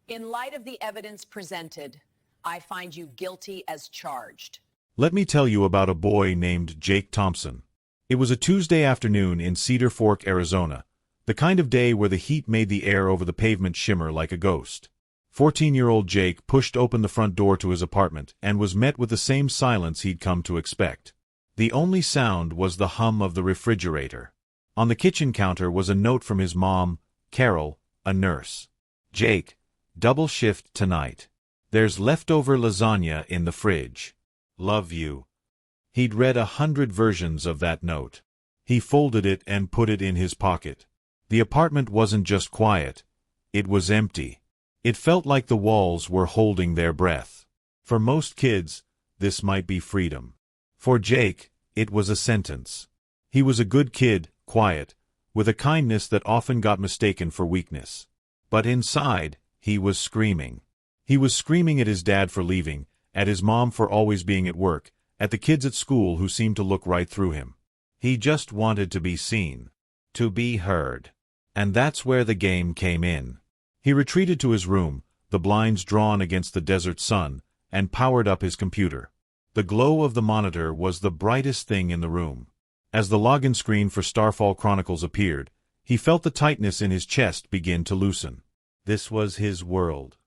In light of the evidence presented, I find you guilty as charged. Let me tell you about a boy named Jake Thompson. It was a Tuesday afternoon in Cedar Fork, Arizona, the kind of day where the heat made the air over the pavement shimmer like a ghost. 14-year-old Jake pushed open the front door to his apartment and was met with the same silence he'd come to expect. The only sound was the hum of the refrigerator. On the kitchen counter was a note from his mom, Carol, a nurse. "Jake, double shift tonight. There's leftover lasagna in the fridge. Love you." He'd read 100 versions of that note. He folded it and put it in his pocket. The apartment wasn't just quiet. It was empty. It felt like the walls were holding their breath. For most kids, this might be freedom. For Jake, it was a sentence. He was a good kid, quiet, with a kindness that often got mistaken for weakness. But inside, he was screaming. He was screaming at his dad for leaving, at his mom for always being at work, at the kids at school who seemed to look right through him. He just wanted to be seen, to be heard. And that's where the game came in. He retreated to his room, the blinds drawn against the desert sun, and powered up his computer. The glow of the monitor was the brightest thing in the room. As the login screen for Starfall Chronicles appeared, he felt the tightness in his chest begin to loosen. This was his world.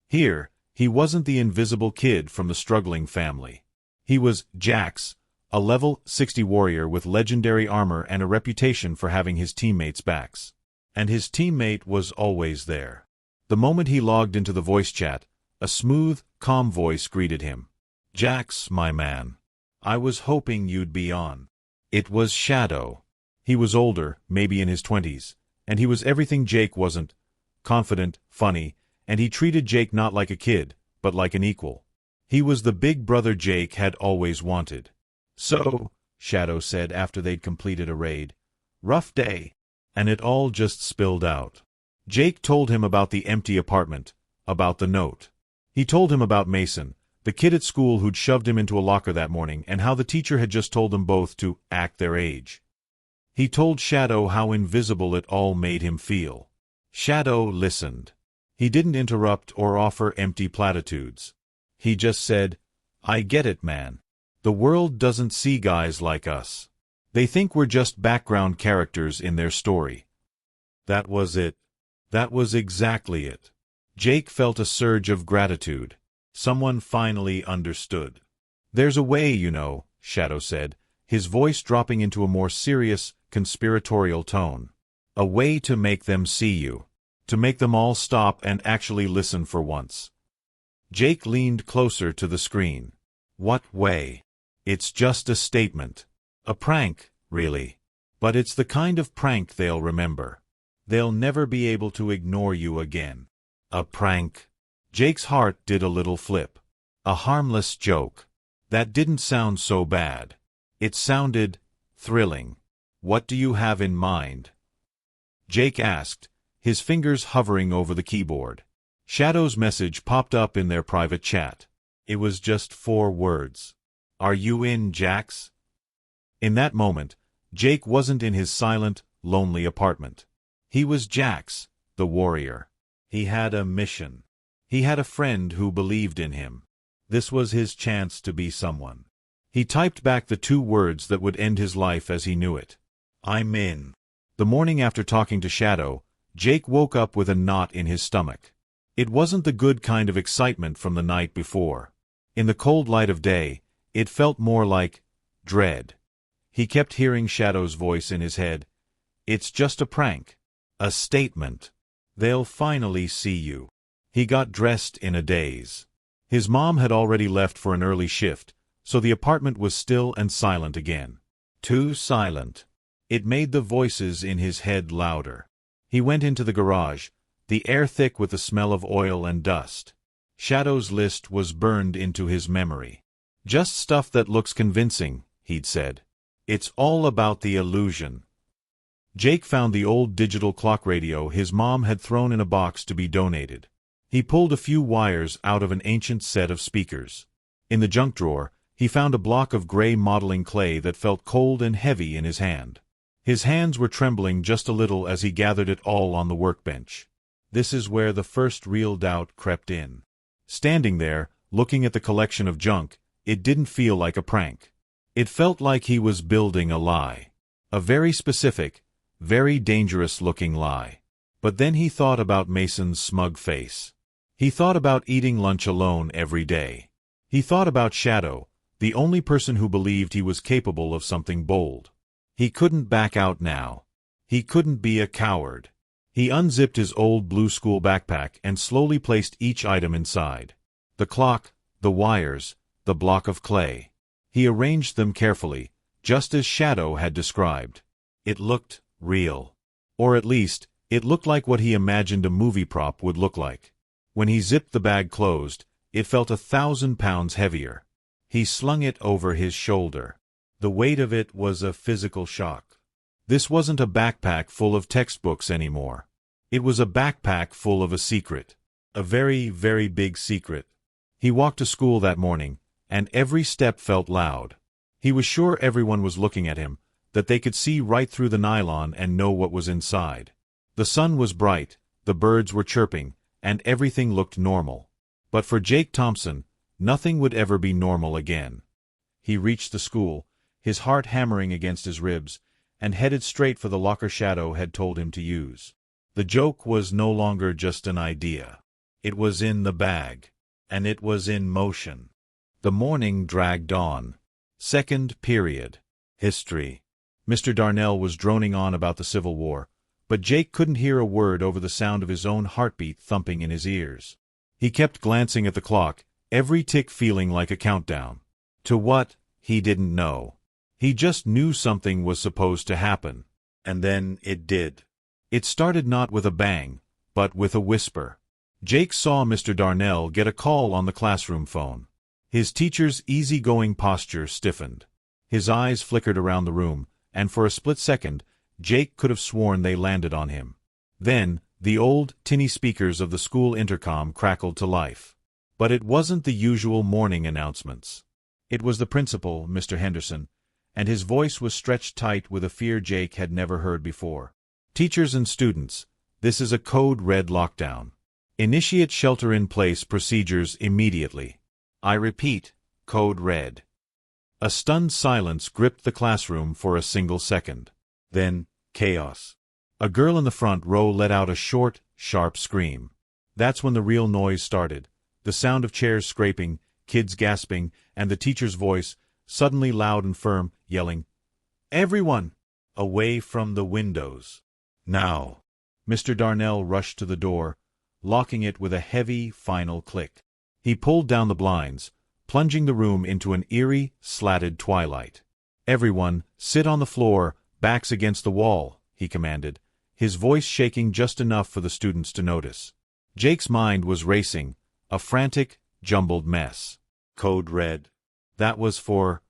Here, he wasn't the invisible kid from the struggling family. He was Jax, a level 60 warrior with legendary armor and a reputation for having his teammates' backs. And his teammate was always there. The moment he logged into the voice chat, a smooth, calm voice greeted him. "Jax, my man. I was hoping you'd be on." It was Shadow. He was older, maybe in his 20s, and he was everything Jake wasn't: confident, funny, and he treated Jake not like a kid, but like an equal. He was the big brother Jake had always wanted. "So," Shadow said after they'd completed a raid, "rough day." And it all just spilled out. Jake told him about the empty apartment, about the note. He told him about Mason, the kid at school who'd shoved him into a locker that morning, and how the teacher had just told them both to act their age. He told Shadow how invisible it all made him feel. Shadow listened. He didn't interrupt or offer empty platitudes. He just said, "I get it, man. The world doesn't see guys like us. They think we're just background characters in their story." That was it. That was exactly it. Jake felt a surge of gratitude. Someone finally understood. "There's a way, you know," Shadow said, his voice dropping into a more serious, conspiratorial tone. "A way to make them see you. To make them all stop and actually listen for once." Jake leaned closer to the screen. "What way?" "It's just a statement. A prank, really. But it's the kind of prank they'll remember. They'll never be able to ignore you again." A prank. Jake's heart did a little flip. A harmless joke. That didn't sound so bad. It sounded thrilling. "What do you have in mind?" Jake asked, his fingers hovering over the keyboard. Shadow's message popped up in their private chat. It was just 4 words. "Are you in, Jax?" In that moment, Jake wasn't in his silent, lonely apartment. He was Jax, the warrior. He had a mission. He had a friend who believed in him. This was his chance to be someone. He typed back the 2 words that would end his life as he knew it. "I'm in." The morning after talking to Shadow, Jake woke up with a knot in his stomach. It wasn't the good kind of excitement from the night before. In the cold light of day, it felt more like dread. He kept hearing Shadow's voice in his head. "It's just a prank. A statement. They'll finally see you." He got dressed in a daze. His mom had already left for an early shift, so the apartment was still and silent again. Too silent. It made the voices in his head louder. He went into the garage, the air thick with the smell of oil and dust. Shadow's list was burned into his memory. "Just stuff that looks convincing," he'd said. "It's all about the illusion." Jake found the old digital clock radio his mom had thrown in a box to be donated. He pulled a few wires out of an ancient set of speakers. In the junk drawer, he found a block of gray modeling clay that felt cold and heavy in his hand. His hands were trembling just a little as he gathered it all on the workbench. This is where the first real doubt crept in. Standing there, looking at the collection of junk, it didn't feel like a prank. It felt like he was building a lie. A very specific, very dangerous-looking lie. But then he thought about Mason's smug face. He thought about eating lunch alone every day. He thought about Shadow, the only person who believed he was capable of something bold. He couldn't back out now. He couldn't be a coward. He unzipped his old blue school backpack and slowly placed each item inside. The clock, the wires, the block of clay. He arranged them carefully, just as Shadow had described. It looked real. Or at least, it looked like what he imagined a movie prop would look like. When he zipped the bag closed, it felt 1,000 pounds heavier. He slung it over his shoulder. The weight of it was a physical shock. This wasn't a backpack full of textbooks anymore. It was a backpack full of a secret. A very, very big secret. He walked to school that morning, and every step felt loud. He was sure everyone was looking at him, that they could see right through the nylon and know what was inside. The sun was bright, the birds were chirping, and everything looked normal. But for Jake Thompson, nothing would ever be normal again. He reached the school, his heart hammering against his ribs, and headed straight for the locker Shadow had told him to use. The joke was no longer just an idea. It was in the bag, and it was in motion. The morning dragged on. Second period. History. Mr. Darnell was droning on about the Civil War, but Jake couldn't hear a word over the sound of his own heartbeat thumping in his ears. He kept glancing at the clock, every tick feeling like a countdown. To what, he didn't know. He just knew something was supposed to happen. And then it did. It started not with a bang, but with a whisper. Jake saw Mr. Darnell get a call on the classroom phone. His teacher's easygoing posture stiffened. His eyes flickered around the room, and for a split second, Jake could have sworn they landed on him. Then, the old, tinny speakers of the school intercom crackled to life. But it wasn't the usual morning announcements. It was the principal, Mr. Henderson, and his voice was stretched tight with a fear Jake had never heard before. Teachers and students, this is a code red lockdown. Initiate shelter-in-place procedures immediately. I repeat, code red. A stunned silence gripped the classroom for a single second. Then, chaos. A girl in the front row let out a short, sharp scream. That's when the real noise started. The sound of chairs scraping, kids gasping, and the teacher's voice, suddenly loud and firm, yelling, "Everyone! Away from the windows! Now!" Mr. Darnell rushed to the door, locking it with a heavy, final click. He pulled down the blinds, plunging the room into an eerie, slatted twilight. "Everyone, sit on the floor, backs against the wall," he commanded, his voice shaking just enough for the students to notice. Jake's mind was racing, a frantic, jumbled mess. Code red. That was for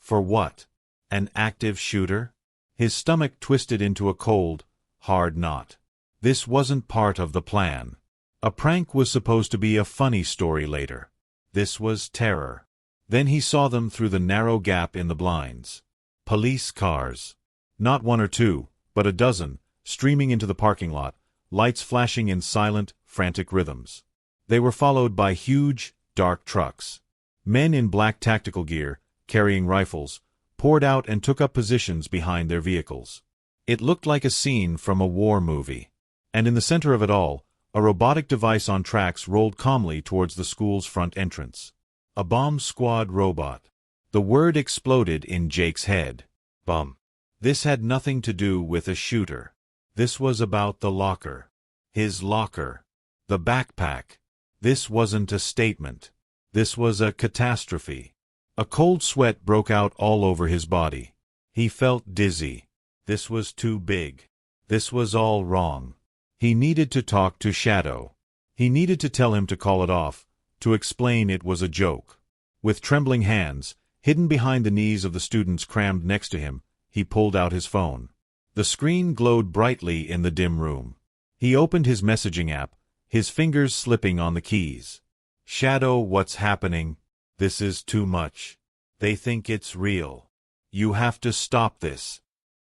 what? An active shooter? His stomach twisted into a cold, hard knot. This wasn't part of the plan. A prank was supposed to be a funny story later. This was terror. Then he saw them through the narrow gap in the blinds. Police cars. Not one or two, but a dozen, streaming into the parking lot, lights flashing in silent, frantic rhythms. They were followed by huge, dark trucks. Men in black tactical gear, carrying rifles, poured out and took up positions behind their vehicles. It looked like a scene from a war movie. And in the center of it all, a robotic device on tracks rolled calmly towards the school's front entrance. A bomb squad robot. The word exploded in Jake's head. Bomb. This had nothing to do with a shooter. This was about the locker. His locker. The backpack. This wasn't a statement. This was a catastrophe. A cold sweat broke out all over his body. He felt dizzy. This was too big. This was all wrong. He needed to talk to Shadow. He needed to tell him to call it off, to explain it was a joke. With trembling hands, hidden behind the knees of the students crammed next to him, he pulled out his phone. The screen glowed brightly in the dim room. He opened his messaging app, his fingers slipping on the keys. "Shadow, what's happening? This is too much. They think it's real. You have to stop this."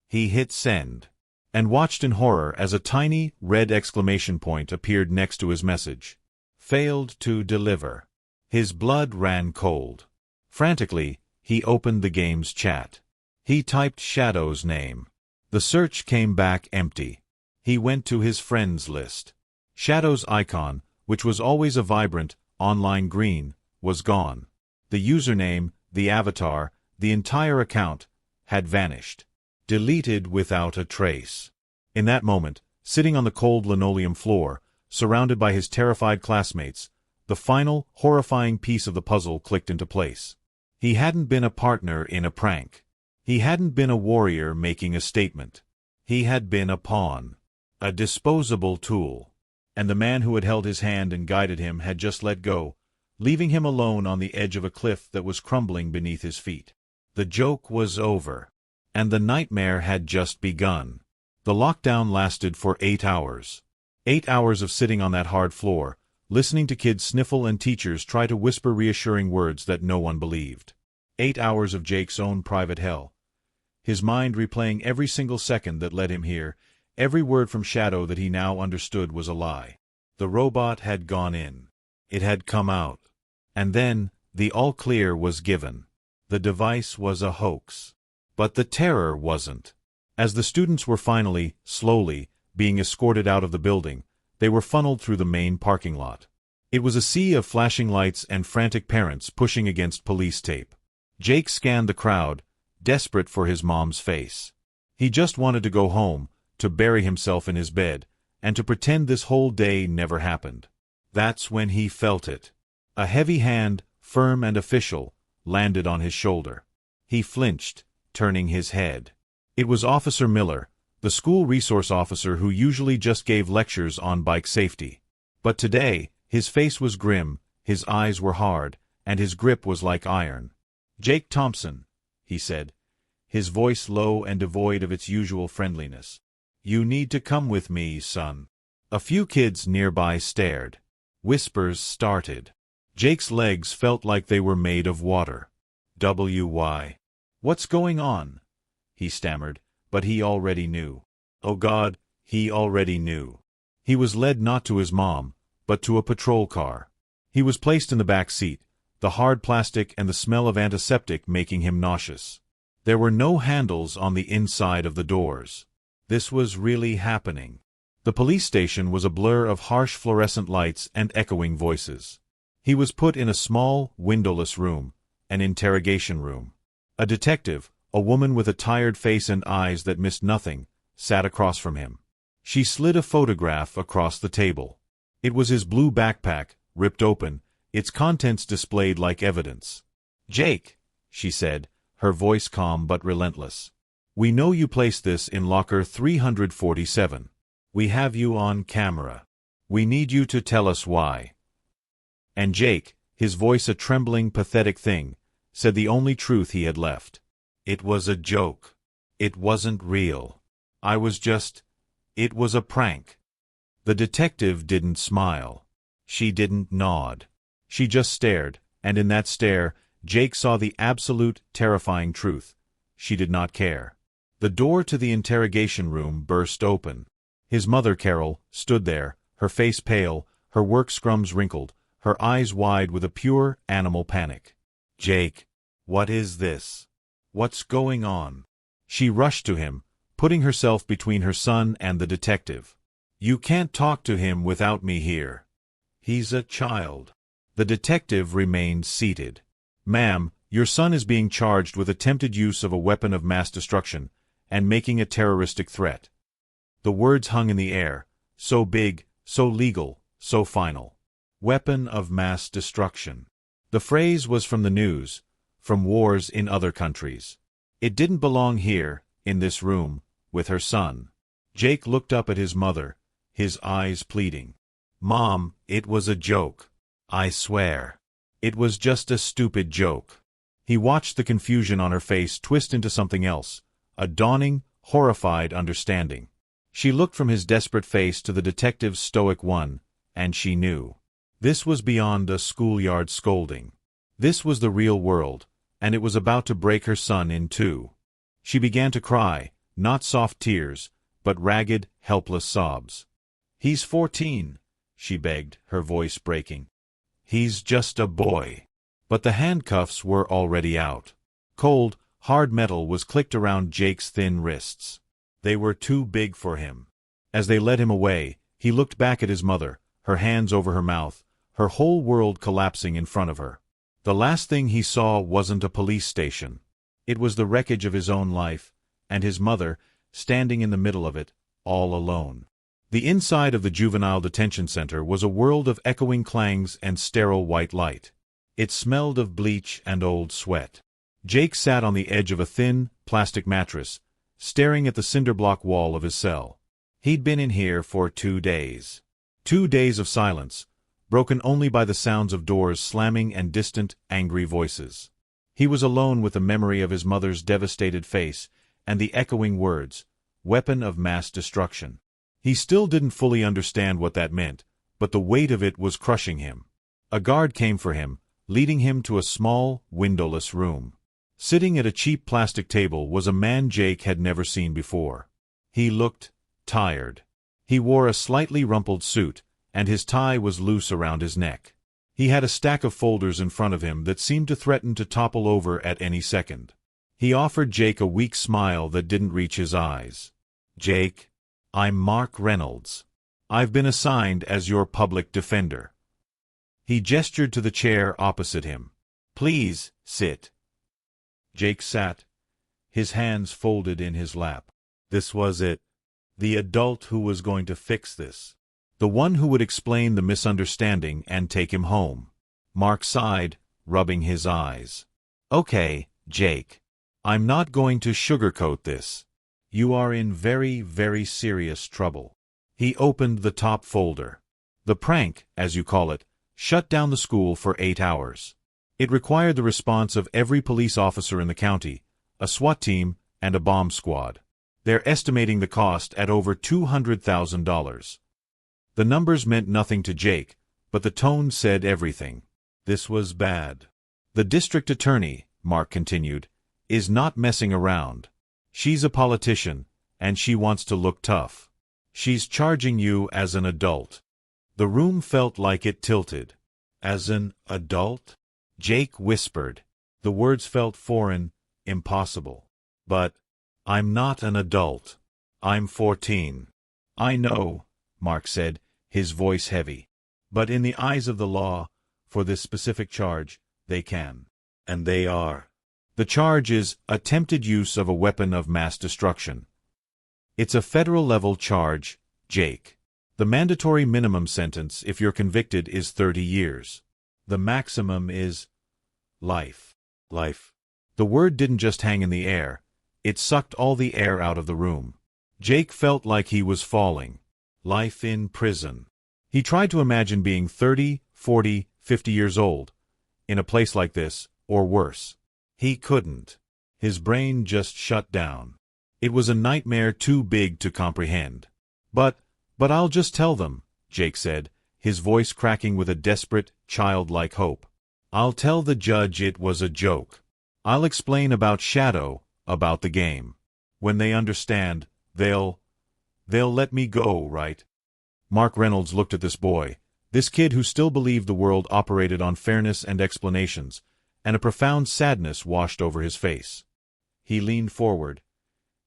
He hit send. and watched in horror as a tiny, red exclamation point appeared next to his message. Failed to deliver. His blood ran cold. Frantically, he opened the game's chat. He typed Shadow's name. The search came back empty. He went to his friends list. Shadow's icon, which was always a vibrant, online green, was gone. The username, the avatar, the entire account, had vanished. Deleted without a trace. In that moment, sitting on the cold linoleum floor, surrounded by his terrified classmates, the final, horrifying piece of the puzzle clicked into place. He hadn't been a partner in a prank. He hadn't been a warrior making a statement. He had been a pawn. A disposable tool. And the man who had held his hand and guided him had just let go, leaving him alone on the edge of a cliff that was crumbling beneath his feet. The joke was over. And the nightmare had just begun. The lockdown lasted for 8 hours. 8 hours of sitting on that hard floor, listening to kids sniffle and teachers try to whisper reassuring words that no one believed. 8 hours of Jake's own private hell. His mind replaying every single second that led him here, every word from Shadow that he now understood was a lie. The robot had gone in. It had come out. And then, the all-clear was given. The device was a hoax. But the terror wasn't. As the students were finally, slowly, being escorted out of the building, they were funneled through the main parking lot. It was a sea of flashing lights and frantic parents pushing against police tape. Jake scanned the crowd, desperate for his mom's face. He just wanted to go home, to bury himself in his bed, and to pretend this whole day never happened. That's when he felt it. A heavy hand, firm and official, landed on his shoulder. He flinched, turning his head. It was Officer Miller, the school resource officer who usually just gave lectures on bike safety. But today, his face was grim, his eyes were hard, and his grip was like iron. "Jake Thompson," he said, his voice low and devoid of its usual friendliness. "You need to come with me, son." A few kids nearby stared. Whispers started. Jake's legs felt like they were made of water. "Why? What's going on?" he stammered, but he already knew. Oh God, he already knew. He was led not to his mom, but to a patrol car. He was placed in the back seat, the hard plastic and the smell of antiseptic making him nauseous. There were no handles on the inside of the doors. This was really happening. The police station was a blur of harsh fluorescent lights and echoing voices. He was put in a small, windowless room, an interrogation room. A detective, a woman with a tired face and eyes that missed nothing, sat across from him. She slid a photograph across the table. It was his blue backpack, ripped open, its contents displayed like evidence. "Jake," she said, her voice calm but relentless. "We know you placed this in locker 347. We have you on camera. We need you to tell us why." And Jake, his voice a trembling, pathetic thing, said the only truth he had left. "It was a joke. It wasn't real. It was a prank." The detective didn't smile. She didn't nod. She just stared, and in that stare, Jake saw the absolute, terrifying truth. She did not care. The door to the interrogation room burst open. His mother, Carol, stood there, her face pale, her work scrums wrinkled, her eyes wide with a pure, animal panic. "Jake, what is this? What's going on?" She rushed to him, putting herself between her son and the detective. "You can't talk to him without me here. He's a child." The detective remained seated. "Ma'am, your son is being charged with attempted use of a weapon of mass destruction and making a terroristic threat." The words hung in the air, so big, so legal, so final. Weapon of mass destruction. The phrase was from the news, from wars in other countries. It didn't belong here, in this room, with her son. Jake looked up at his mother, his eyes pleading. "Mom, it was a joke. I swear. It was just a stupid joke." He watched the confusion on her face twist into something else, a dawning, horrified understanding. She looked from his desperate face to the detective's stoic one, and she knew. This was beyond a schoolyard scolding. This was the real world, and it was about to break her son in two. She began to cry, not soft tears, but ragged, helpless sobs. "He's 14, she begged, her voice breaking. "He's just a boy." But the handcuffs were already out. Cold, hard metal was clicked around Jake's thin wrists. They were too big for him. As they led him away, he looked back at his mother, her hands over her mouth, her whole world collapsing in front of her. The last thing he saw wasn't a police station. It was the wreckage of his own life, and his mother, standing in the middle of it, all alone. The inside of the juvenile detention center was a world of echoing clangs and sterile white light. It smelled of bleach and old sweat. Jake sat on the edge of a thin, plastic mattress, staring at the cinder-block wall of his cell. He'd been in here for 2 days. 2 days of silence, broken only by the sounds of doors slamming and distant, angry voices. He was alone with the memory of his mother's devastated face and the echoing words, "weapon of mass destruction." He still didn't fully understand what that meant, but the weight of it was crushing him. A guard came for him, leading him to a small, windowless room. Sitting at a cheap plastic table was a man Jake had never seen before. He looked tired. He wore a slightly rumpled suit, and his tie was loose around his neck. He had a stack of folders in front of him that seemed to threaten to topple over at any second. He offered Jake a weak smile that didn't reach his eyes. "Jake, I'm Mark Reynolds. I've been assigned as your public defender." He gestured to the chair opposite him. "Please, sit." Jake sat, his hands folded in his lap. This was it. The adult who was going to fix this. The one who would explain the misunderstanding and take him home. Mark sighed, rubbing his eyes. "Okay, Jake. I'm not going to sugarcoat this. You are in very, very serious trouble." He opened the top folder. "The prank, as you call it, shut down the school for 8 hours. It required the response of every police officer in the county, a SWAT team, and a bomb squad. They're estimating the cost at over $200,000. The numbers meant nothing to Jake, but the tone said everything. This was bad. "The district attorney," Mark continued, "is not messing around. She's a politician, and she wants to look tough. She's charging you as an adult." The room felt like it tilted. "As an adult?" Jake whispered. The words felt foreign, impossible. "But I'm not an adult. I'm 14. "I know," Mark said, his voice heavy. "But in the eyes of the law, for this specific charge, they can. And they are. The charge is attempted use of a weapon of mass destruction. It's a federal-level charge, Jake. The mandatory minimum sentence, if you're convicted, is 30 years. The maximum is life." Life. The word didn't just hang in the air. It sucked all the air out of the room. Jake felt like he was falling. Life in prison. He tried to imagine being 30, 40, 50 years old, in a place like this, or worse. He couldn't. His brain just shut down. It was a nightmare too big to comprehend. But I'll just tell them," Jake said, his voice cracking with a desperate, childlike hope. "I'll tell the judge it was a joke. I'll explain about Shadow, about the game. When they understand, they'll let me go, right?" Mark Reynolds looked at this boy, this kid who still believed the world operated on fairness and explanations, and a profound sadness washed over his face. He leaned forward,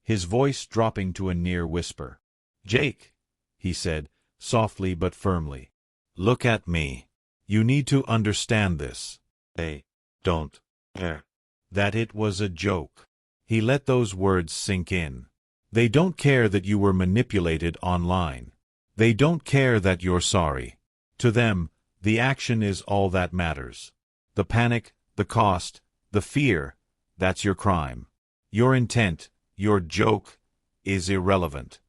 his voice dropping to a near whisper. "Jake," he said, softly but firmly, "look at me. You need to understand this. They don't care. That it was a joke." He let those words sink in. They don't care that you were manipulated online. They don't care that you're sorry. To them, the action is all that matters. The panic, the cost, the fear, that's your crime. Your intent, your joke, is irrelevant.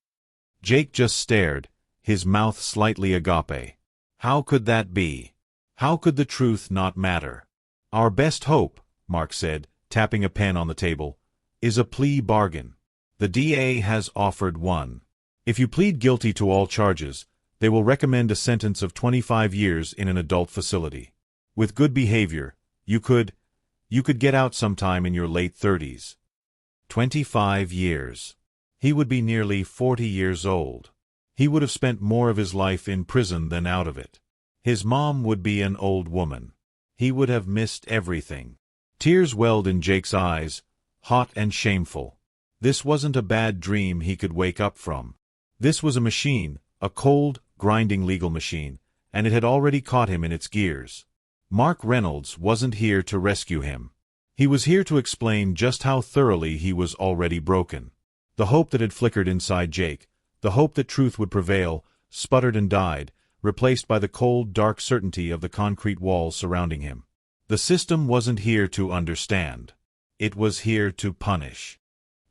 Jake just stared, his mouth slightly agape. How could that be? How could the truth not matter? "Our best hope," Mark said, tapping a pen on the table, "is a plea bargain. The DA has offered one. If you plead guilty to all charges, they will recommend a sentence of 25 years in an adult facility. With good behavior, you could get out sometime in your late 30s. 25 years. He would be nearly 40 years old. He would have spent more of his life in prison than out of it. His mom would be an old woman. He would have missed everything. Tears welled in Jake's eyes, hot and shameful. This wasn't a bad dream he could wake up from. This was a machine, a cold, grinding legal machine, and it had already caught him in its gears. Mark Reynolds wasn't here to rescue him. He was here to explain just how thoroughly he was already broken. The hope that had flickered inside Jake, the hope that truth would prevail, sputtered and died, replaced by the cold, dark certainty of the concrete walls surrounding him. The system wasn't here to understand. It was here to punish.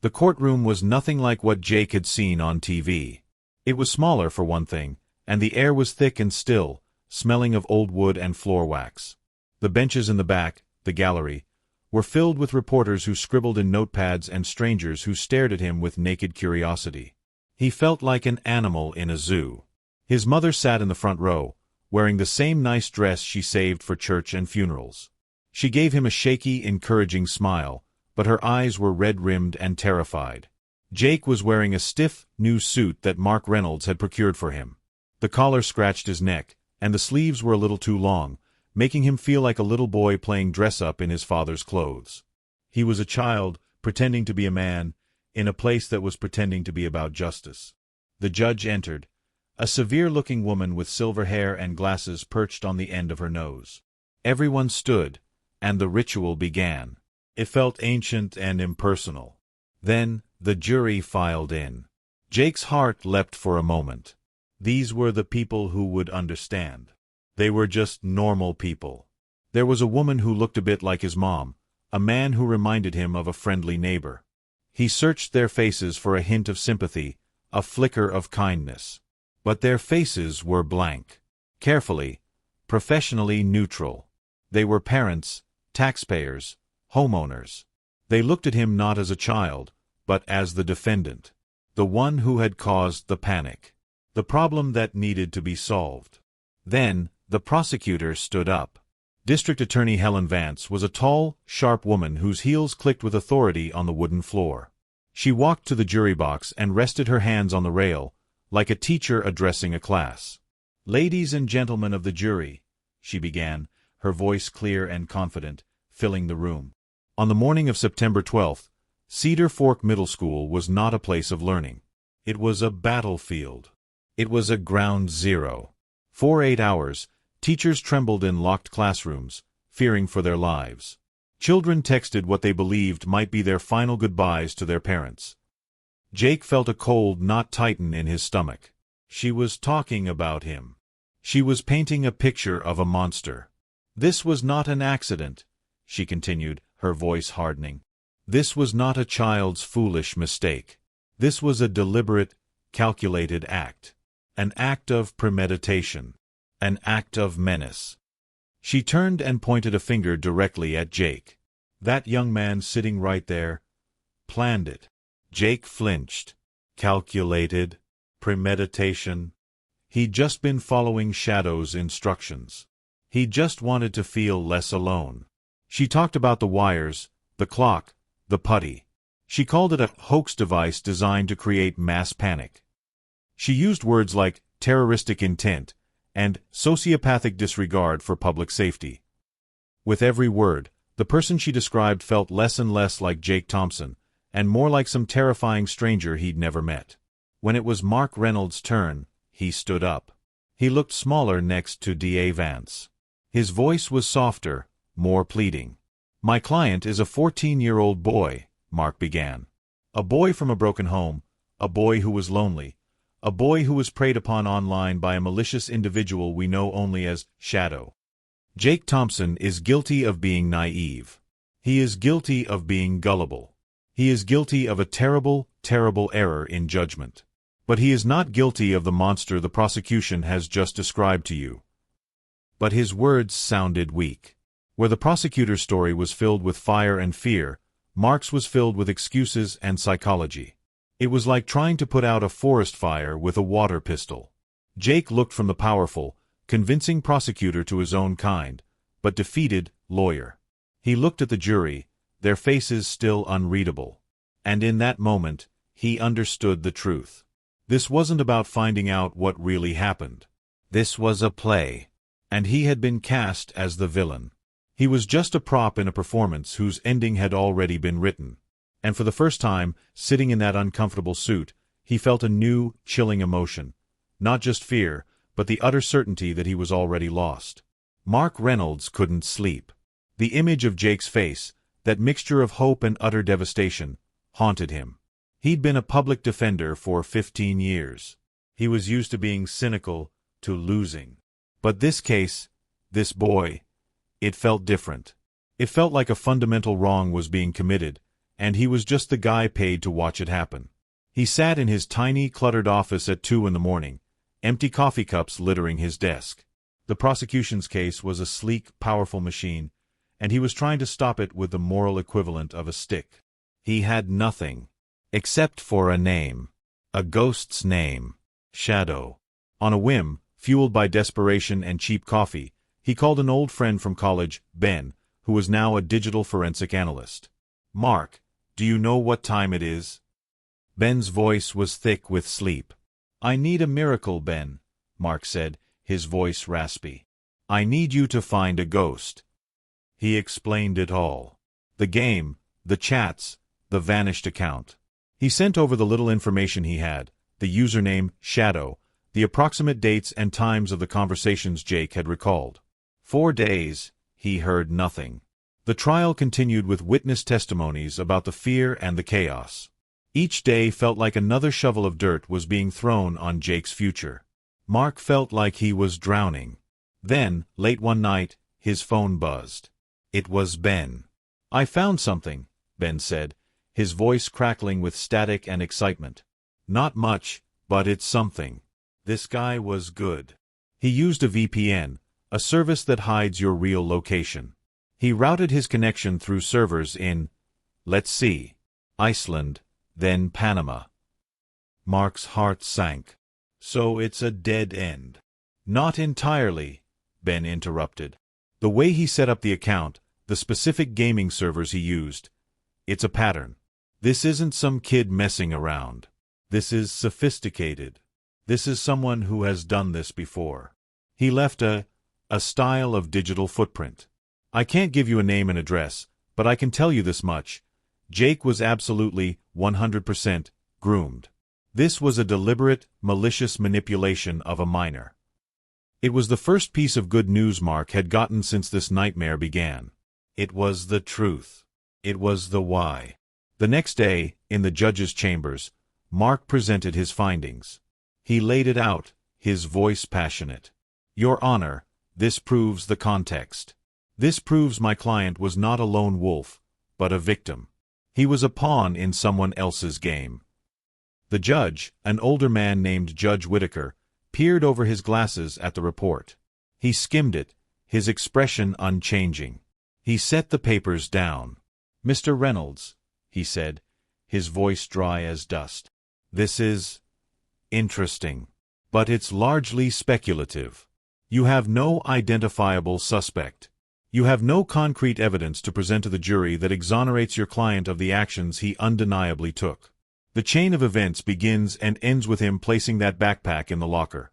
The courtroom was nothing like what Jake had seen on TV. It was smaller, for one thing, and the air was thick and still, smelling of old wood and floor wax. The benches in the back, the gallery, were filled with reporters who scribbled in notepads and strangers who stared at him with naked curiosity. He felt like an animal in a zoo. His mother sat in the front row, wearing the same nice dress she saved for church and funerals. She gave him a shaky, encouraging smile, but her eyes were red-rimmed and terrified. Jake was wearing a stiff, new suit that Mark Reynolds had procured for him. The collar scratched his neck, and the sleeves were a little too long, making him feel like a little boy playing dress-up in his father's clothes. He was a child, pretending to be a man, in a place that was pretending to be about justice. The judge entered, a severe-looking woman with silver hair and glasses perched on the end of her nose. Everyone stood, and the ritual began. It felt ancient and impersonal. Then, the jury filed in. Jake's heart leapt for a moment. These were the people who would understand. They were just normal people. There was a woman who looked a bit like his mom, a man who reminded him of a friendly neighbor. He searched their faces for a hint of sympathy, a flicker of kindness. But their faces were blank. Carefully, professionally neutral. They were parents, taxpayers, homeowners. They looked at him not as a child, but as the defendant. The one who had caused the panic. The problem that needed to be solved. Then, the prosecutor stood up. District Attorney Helen Vance was a tall, sharp woman whose heels clicked with authority on the wooden floor. She walked to the jury box and rested her hands on the rail, like a teacher addressing a class. "Ladies and gentlemen of the jury," she began, her voice clear and confident, filling the room. On the morning of September 12th, Cedar Fork Middle School was not a place of learning. It was a battlefield. It was a ground zero. For 8 hours, teachers trembled in locked classrooms, fearing for their lives. Children texted what they believed might be their final goodbyes to their parents. Jake felt a cold knot tighten in his stomach. She was talking about him. She was painting a picture of a monster. "This was not an accident," she continued, her voice hardening. "This was not a child's foolish mistake. This was a deliberate, calculated act. An act of premeditation. An act of menace." She turned and pointed a finger directly at Jake. "That young man sitting right there planned it." Jake flinched. Calculated. Premeditation. He'd just been following Shadow's instructions. He just wanted to feel less alone. She talked about the wires, the clock, the putty. She called it a hoax device designed to create mass panic. She used words like terroristic intent and sociopathic disregard for public safety. With every word, the person she described felt less and less like Jake Thompson, and more like some terrifying stranger he'd never met. When it was Mark Reynolds' turn, he stood up. He looked smaller next to D.A. Vance. His voice was softer, more pleading. "My client is a 14-year-old boy," Mark began. "A boy from a broken home, a boy who was lonely, a boy who was preyed upon online by a malicious individual we know only as Shadow. Jake Thompson is guilty of being naive. He is guilty of being gullible. He is guilty of a terrible, terrible error in judgment. But he is not guilty of the monster the prosecution has just described to you." But his words sounded weak. Where the prosecutor's story was filled with fire and fear, Mark's was filled with excuses and psychology. It was like trying to put out a forest fire with a water pistol. Jake looked from the powerful, convincing prosecutor to his own kind, but defeated, lawyer. He looked at the jury, their faces still unreadable. And in that moment, he understood the truth. This wasn't about finding out what really happened. This was a play, and he had been cast as the villain. He was just a prop in a performance whose ending had already been written. And for the first time, sitting in that uncomfortable suit, he felt a new, chilling emotion. Not just fear, but the utter certainty that he was already lost. Mark Reynolds couldn't sleep. The image of Jake's face, that mixture of hope and utter devastation, haunted him. He'd been a public defender for 15 years. He was used to being cynical, to losing. But this case, this boy, it felt different. It felt like a fundamental wrong was being committed, and he was just the guy paid to watch it happen. He sat in his tiny, cluttered office at 2 a.m, empty coffee cups littering his desk. The prosecution's case was a sleek, powerful machine, and he was trying to stop it with the moral equivalent of a stick. He had nothing, except for a name. A ghost's name. Shadow. On a whim, fueled by desperation and cheap coffee, he called an old friend from college, Ben, who was now a digital forensic analyst. "Mark, do you know what time it is?" Ben's voice was thick with sleep. "I need a miracle, Ben," Mark said, his voice raspy. "I need you to find a ghost." He explained it all. The game, the chats, the vanished account. He sent over the little information he had, the username, Shadow, the approximate dates and times of the conversations Jake had recalled. 4 days, he heard nothing. The trial continued with witness testimonies about the fear and the chaos. Each day felt like another shovel of dirt was being thrown on Jake's future. Mark felt like he was drowning. Then, late one night, his phone buzzed. It was Ben. "I found something," Ben said, his voice crackling with static and excitement. "Not much, but it's something." This guy was good. He used a VPN, a service that hides your real location. He routed his connection through servers in, let's see, Iceland, then Panama. Mark's heart sank. "So it's a dead end." "Not entirely," Ben interrupted. "The way he set up the account, the specific gaming servers he used, it's a pattern. This isn't some kid messing around. This is sophisticated. This is someone who has done this before." He left a style of digital footprint. "I can't give you a name and address, but I can tell you this much. Jake was absolutely, 100%, groomed. This was a deliberate, malicious manipulation of a minor." It was the first piece of good news Mark had gotten since this nightmare began. It was the truth. It was the why. The next day, in the judge's chambers, Mark presented his findings. He laid it out, his voice passionate. "Your Honor, this proves the context. This proves my client was not a lone wolf, but a victim. He was a pawn in someone else's game." The judge, an older man named Judge Whitaker, peered over his glasses at the report. He skimmed it, his expression unchanging. He set the papers down. "Mr. Reynolds," he said, his voice dry as dust. "This is interesting, but it's largely speculative. You have no identifiable suspect. You have no concrete evidence to present to the jury that exonerates your client of the actions he undeniably took. The chain of events begins and ends with him placing that backpack in the locker."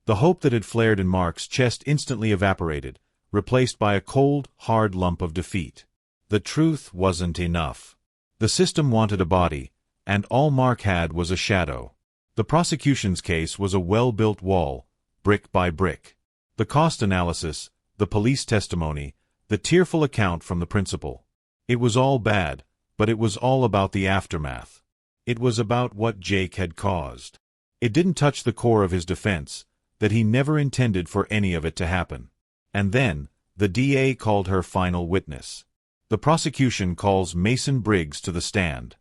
The hope that had flared in Mark's chest instantly evaporated, replaced by a cold, hard lump of defeat. The truth wasn't enough. The system wanted a body, and all Mark had was a shadow. The prosecution's case was a well-built wall, brick by brick. The cost analysis, the police testimony, the tearful account from the principal. It was all bad, but it was all about the aftermath. It was about what Jake had caused. It didn't touch the core of his defense, that he never intended for any of it to happen. And then, the DA called her final witness. The prosecution calls Mason Briggs to the stand.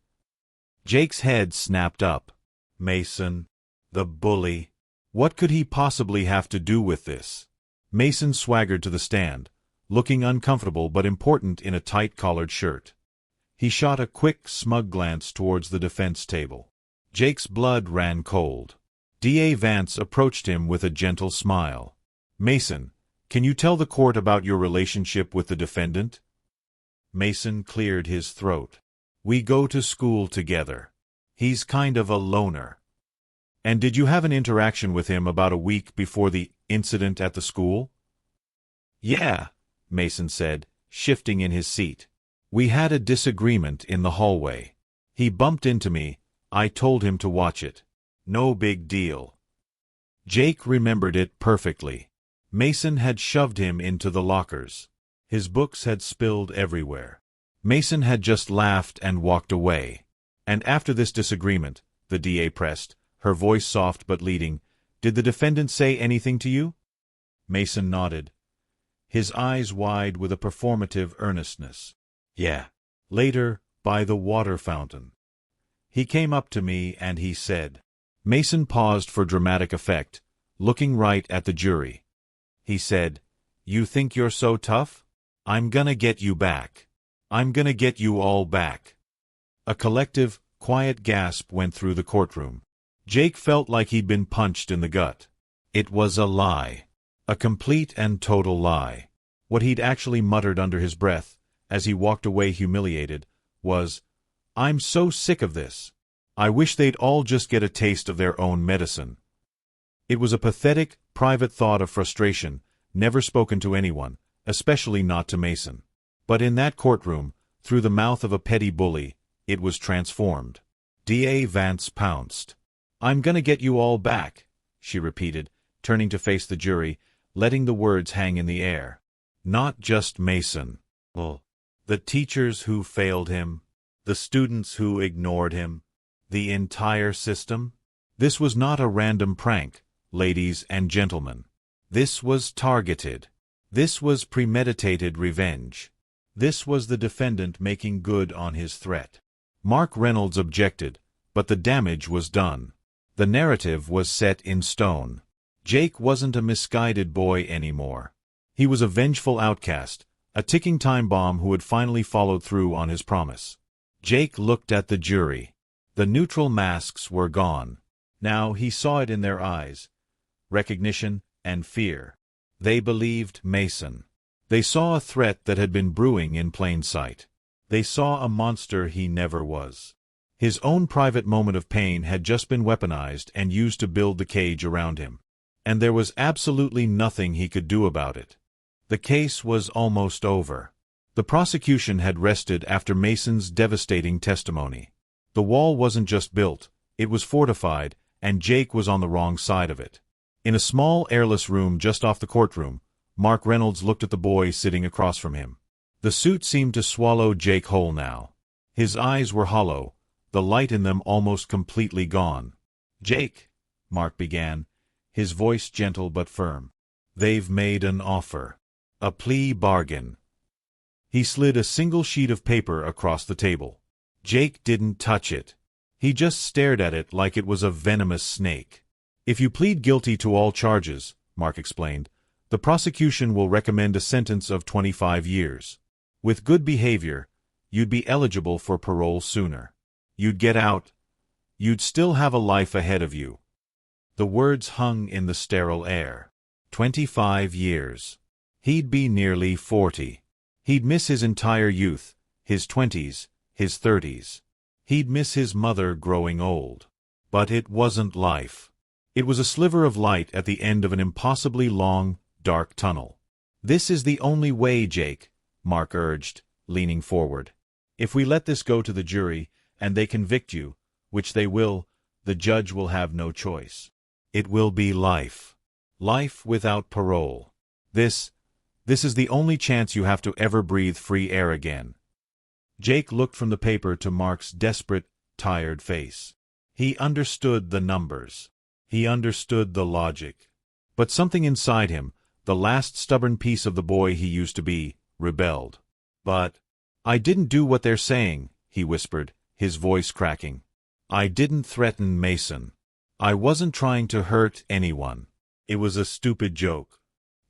Jake's head snapped up. Mason, the bully. What could he possibly have to do with this? Mason swaggered to the stand, looking uncomfortable but important in a tight-collared shirt. He shot a quick, smug glance towards the defense table. Jake's blood ran cold. D.A. Vance approached him with a gentle smile. "Mason, can you tell the court about your relationship with the defendant?" Mason cleared his throat. "We go to school together. He's kind of a loner. And did you have an interaction with him about a week before the incident at the school? Yeah, Mason said, shifting in his seat. We had a disagreement in the hallway. He bumped into me. I told him to watch it. No big deal. Jake remembered it perfectly. Mason had shoved him into the lockers. His books had spilled everywhere. Mason had just laughed and walked away. And after this disagreement, the DA pressed, her voice soft but leading, did the defendant say anything to you? Mason nodded, his eyes wide with a performative earnestness. Yeah. Later, by the water fountain. He came up to me and he said. Mason paused for dramatic effect, looking right at the jury. He said, You think you're so tough? I'm gonna get you back. I'm gonna get you all back. A collective, quiet gasp went through the courtroom. Jake felt like he'd been punched in the gut. It was a lie. A complete and total lie. What he'd actually muttered under his breath, as he walked away humiliated, was, I'm so sick of this. I wish they'd all just get a taste of their own medicine. It was a pathetic, private thought of frustration, never spoken to anyone, especially not to Mason. But in that courtroom, through the mouth of a petty bully, it was transformed. D.A. Vance pounced. I'm gonna get you all back, she repeated, turning to face the jury, letting the words hang in the air. Not just Mason. The teachers who failed him, the students who ignored him, the entire system. This was not a random prank, ladies and gentlemen. This was targeted. This was premeditated revenge. This was the defendant making good on his threat. Mark Reynolds objected, but the damage was done. The narrative was set in stone. Jake wasn't a misguided boy anymore. He was a vengeful outcast, a ticking time bomb who had finally followed through on his promise. Jake looked at the jury. The neutral masks were gone. Now he saw it in their eyes. Recognition and fear. They believed Mason. They saw a threat that had been brewing in plain sight. They saw a monster he never was. His own private moment of pain had just been weaponized and used to build the cage around him. And there was absolutely nothing he could do about it. The case was almost over. The prosecution had rested after Mason's devastating testimony. The wall wasn't just built, it was fortified, and Jake was on the wrong side of it. In a small, airless room just off the courtroom, Mark Reynolds looked at the boy sitting across from him. The suit seemed to swallow Jake whole now. His eyes were hollow, the light in them almost completely gone. Jake, Mark began, his voice gentle but firm. They've made an offer. A plea bargain. He slid a single sheet of paper across the table. Jake didn't touch it. He just stared at it like it was a venomous snake. If you plead guilty to all charges, Mark explained, the prosecution will recommend a sentence of 25 years. With good behavior, you'd be eligible for parole sooner. You'd get out. You'd still have a life ahead of you. The words hung in the sterile air. 25 years. He'd be nearly 40. He'd miss his entire youth, his 20s, his 30s. He'd miss his mother growing old. But it wasn't life. It was a sliver of light at the end of an impossibly long, dark tunnel. This is the only way, Jake, Mark urged, leaning forward. If we let this go to the jury, and they convict you, which they will, the judge will have no choice. It will be life. Life without parole. This is the only chance you have to ever breathe free air again. Jake looked from the paper to Mark's desperate, tired face. He understood the numbers. He understood the logic. But something inside him, the last stubborn piece of the boy he used to be, rebelled. But I didn't do what they're saying, he whispered, his voice cracking. I didn't threaten Mason. I wasn't trying to hurt anyone. It was a stupid joke.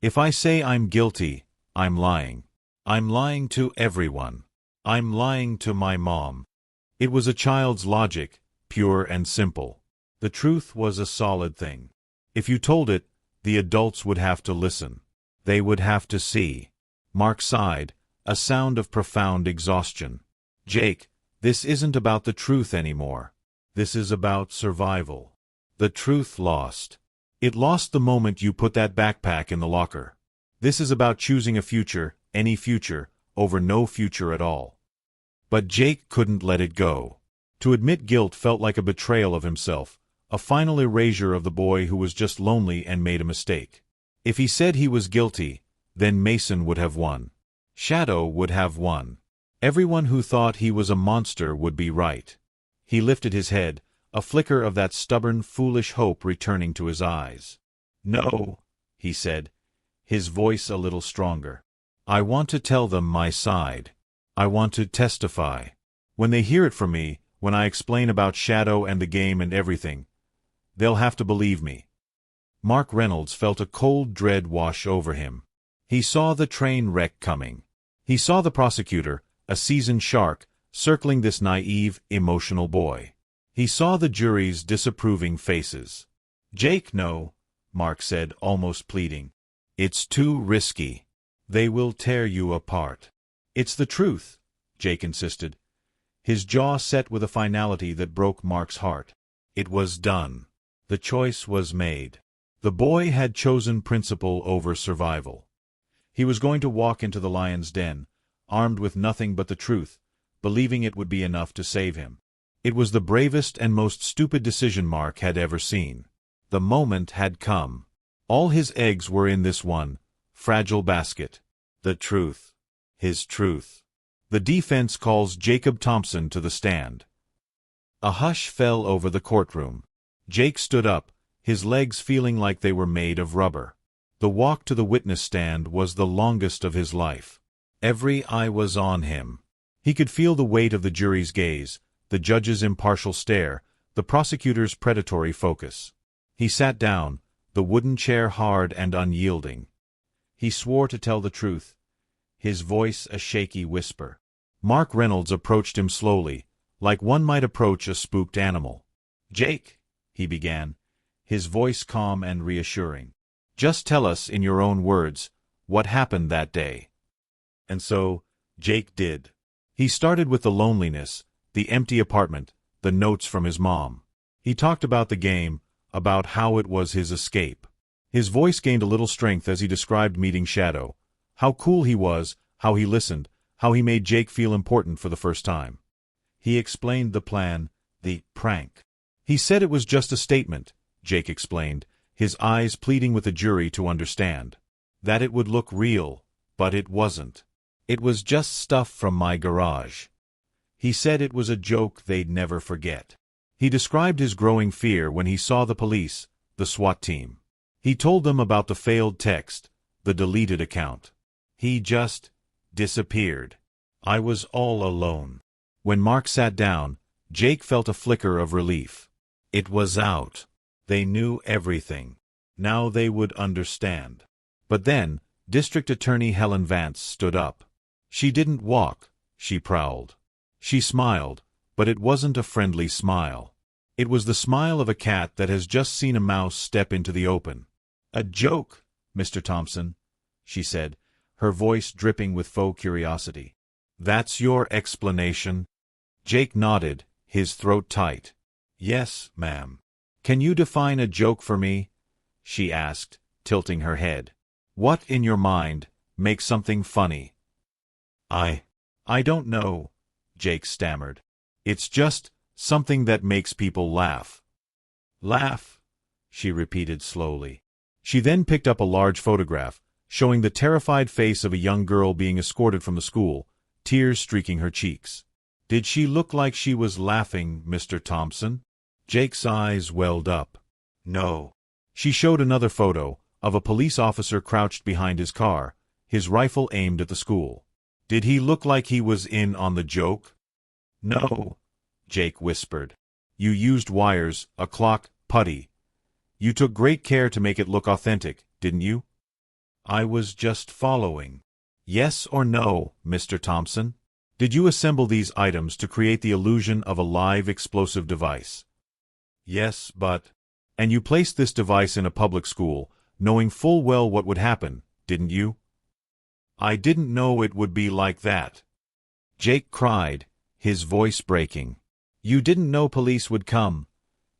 If I say I'm guilty, I'm lying. I'm lying to everyone. I'm lying to my mom. It was a child's logic, pure and simple. The truth was a solid thing. If you told it, the adults would have to listen. They would have to see. Mark sighed, a sound of profound exhaustion. Jake, this isn't about the truth anymore. This is about survival. The truth lost. It lost the moment you put that backpack in the locker. This is about choosing a future, any future, over no future at all. But Jake couldn't let it go. To admit guilt felt like a betrayal of himself, a final erasure of the boy who was just lonely and made a mistake. If he said he was guilty, then Mason would have won. Shadow would have won. Everyone who thought he was a monster would be right. He lifted his head, a flicker of that stubborn, foolish hope returning to his eyes. "No," he said, his voice a little stronger. "I want to tell them my side. I want to testify. When they hear it from me, when I explain about Shadow and the game and everything, they'll have to believe me." Mark Reynolds felt a cold dread wash over him. He saw the train wreck coming. He saw the prosecutor, a seasoned shark, circling this naive, emotional boy. He saw the jury's disapproving faces. "Jake, no," Mark said, almost pleading. "It's too risky. They will tear you apart." "It's the truth," Jake insisted, his jaw set with a finality that broke Mark's heart. It was done. The choice was made. The boy had chosen principle over survival. He was going to walk into the lion's den, armed with nothing but the truth, believing it would be enough to save him. It was the bravest and most stupid decision Mark had ever seen. The moment had come. All his eggs were in this one fragile basket. The truth. His truth. The defense calls Jacob Thompson to the stand. A hush fell over the courtroom. Jake stood up, his legs feeling like they were made of rubber. The walk to the witness stand was the longest of his life. Every eye was on him. He could feel the weight of the jury's gaze, the judge's impartial stare, the prosecutor's predatory focus. He sat down, the wooden chair hard and unyielding. He swore to tell the truth, his voice a shaky whisper. Mark Reynolds approached him slowly, like one might approach a spooked animal. "Jake," he began, his voice calm and reassuring, "just tell us in your own words what happened that day." And so, Jake did. He started with the loneliness, the empty apartment, the notes from his mom. He talked about the game, about how it was his escape. His voice gained a little strength as he described meeting Shadow, how cool he was, how he listened, how he made Jake feel important for the first time. He explained the plan, the prank. He said it was just a statement, Jake explained, his eyes pleading with the jury to understand. That it would look real, but it wasn't. It was just stuff from my garage. He said it was a joke they'd never forget. He described his growing fear when he saw the police, the SWAT team. He told them about the failed text, the deleted account. He just disappeared. I was all alone. When Mark sat down, Jake felt a flicker of relief. It was out. They knew everything. Now they would understand. But then, District Attorney Helen Vance stood up. She didn't walk, she prowled. She smiled, but it wasn't a friendly smile. It was the smile of a cat that has just seen a mouse step into the open. "A joke, Mr. Thompson," she said, her voice dripping with faux curiosity. "That's your explanation?" Jake nodded, his throat tight. "Yes, ma'am." "Can you define a joke for me?" she asked, tilting her head. "What, in your mind, makes something funny?" I don't know," Jake stammered. "It's just something that makes people laugh." "Laugh," she repeated slowly. She then picked up a large photograph, showing the terrified face of a young girl being escorted from the school, tears streaking her cheeks. "Did she look like she was laughing, Mr. Thompson?" Jake's eyes welled up. "No." She showed another photo, of a police officer crouched behind his car, his rifle aimed at the school. "Did he look like he was in on the joke?" "No," Jake whispered. "You used wires, a clock, putty. You took great care to make it look authentic, didn't you?" "I was just following." "Yes or no, Mr. Thompson? Did you assemble these items to create the illusion of a live explosive device?" "Yes, but—" "And you placed this device in a public school, knowing full well what would happen, didn't you?" "I didn't know it would be like that," Jake cried, his voice breaking. You didn't know police would come,